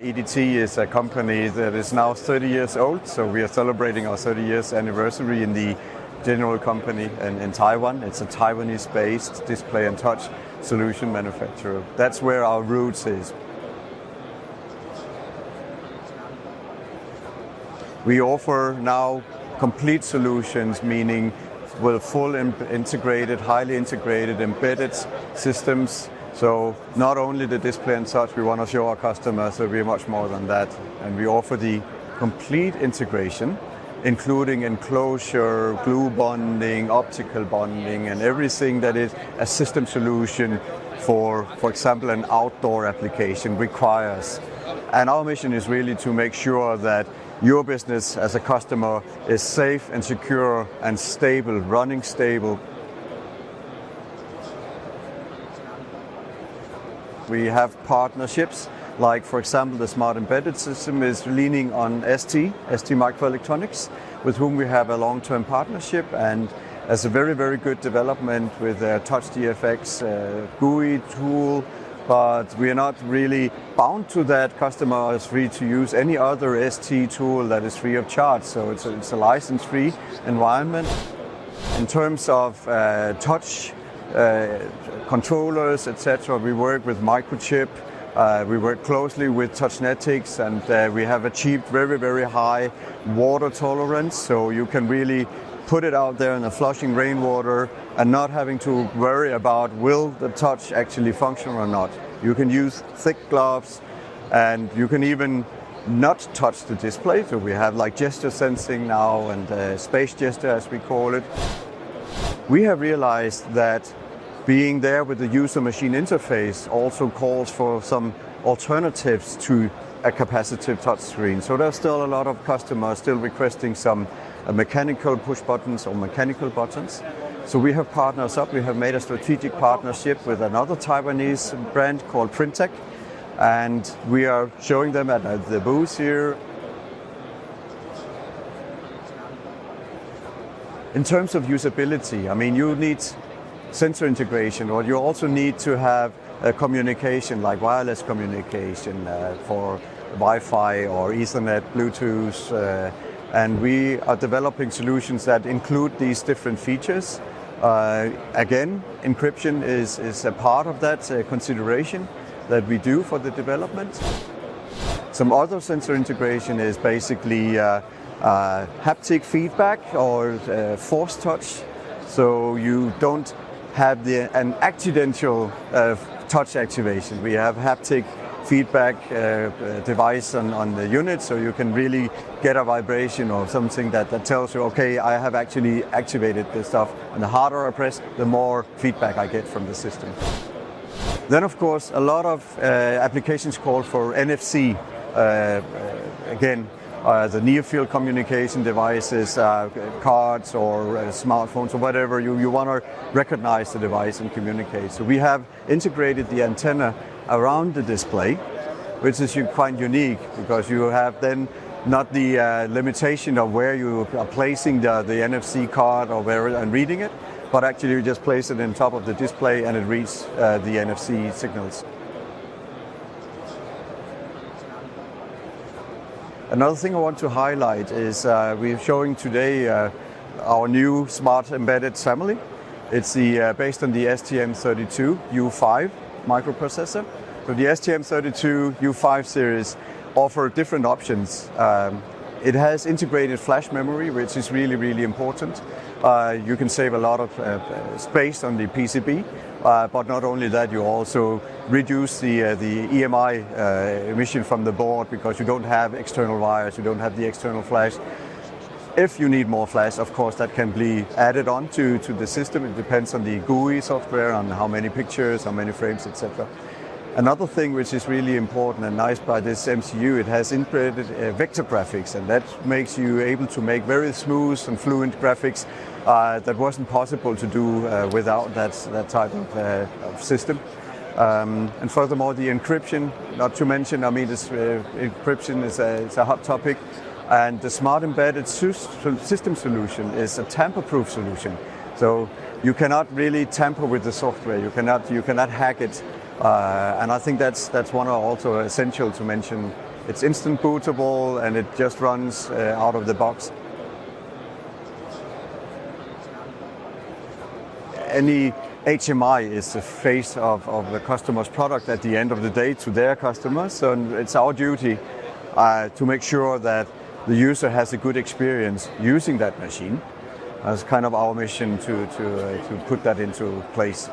EDT is a company that is now 30 years old, so we are celebrating our 30 years anniversary in the general company in Taiwan. It's a Taiwanese-based display and touch solution manufacturer. That's where our roots is. We offer now complete solutions, meaning with full integrated, highly integrated, embedded systems. So not only the display and touch, we want to show our customers that we're much more than that. And we offer the complete integration, including enclosure, glue bonding, optical bonding, and everything that is a system solution for example, an outdoor application requires. And our mission is really to make sure that your business as a customer is safe and secure and stable, running stable. We have partnerships, like for example the Smart Embedded System is leaning on ST Microelectronics, with whom we have a long-term partnership, and as a very, very good development with their Touch DFX GUI tool. But we are not really bound to that. Customer is free to use any other ST tool that is free of charge, so it's a license-free environment. In terms of touch controllers, etc., we work with Microchip. We work closely with Touchnetics, and we have achieved very, very high water tolerance, so you can really put it out there in the flushing rainwater and not having to worry about will the touch actually function or not. You can use thick gloves, and you can even not touch the display. So we have like gesture sensing now, and space gesture as we call it. We have realized that being there with the user-machine interface also calls for some alternatives to a capacitive touch screen. So there's still a lot of customers still requesting some mechanical push buttons or mechanical buttons. So we have partners up. We have made a strategic partnership with another Taiwanese brand called Printech, and we are showing them at the booth here. In terms of usability, I mean, you need sensor integration, or you also need to have communication, like wireless communication for Wi-Fi or Ethernet, Bluetooth, and we are developing solutions that include these different features. Again, encryption is a part of that consideration that we do for the development. Some other sensor integration is basically haptic feedback or force touch, so you don't have an accidental touch activation. We have haptic feedback device on the unit, so you can really get a vibration or something that tells you, okay, I have actually activated this stuff. And the harder I press, the more feedback I get from the system. Then of course, a lot of applications call for NFC. Again, the near-field communication devices, cards or smartphones or whatever, you want to recognize the device and communicate. So we have integrated the antenna around the display, which is quite unique because you have then not the limitation of where you are placing the NFC card or where and reading it, but actually you just place it on top of the display and it reads the NFC signals. Another thing I want to highlight is we're showing today our new Smart Embedded family. It's based on the STM32U5 microprocessor. So the STM32U5 series offer different options. It has integrated flash memory, which is really, really important. You can save a lot of space on the PCB, but not only that, you also reduce the EMI emission from the board because you don't have external wires, you don't have the external flash. If you need more flash, of course, that can be added on to the system. It depends on the GUI software, on how many pictures, how many frames, etc. Another thing which is really important and nice by this MCU, it has integrated vector graphics, and that makes you able to make very smooth and fluent graphics that wasn't possible to do without that type of system. And furthermore, the encryption, not to mention, I mean, this encryption is a hot topic, and the Smart Embedded System solution is a tamper-proof solution. So you cannot really tamper with the software. You cannot hack it. And I think that's one also essential to mention It's instant bootable and it just runs out of the box. Any HMI is the face of the customer's product at the end of the day to their customers. So it's our duty to make sure that the user has a good experience using that machine. That's kind of our mission to put that into place.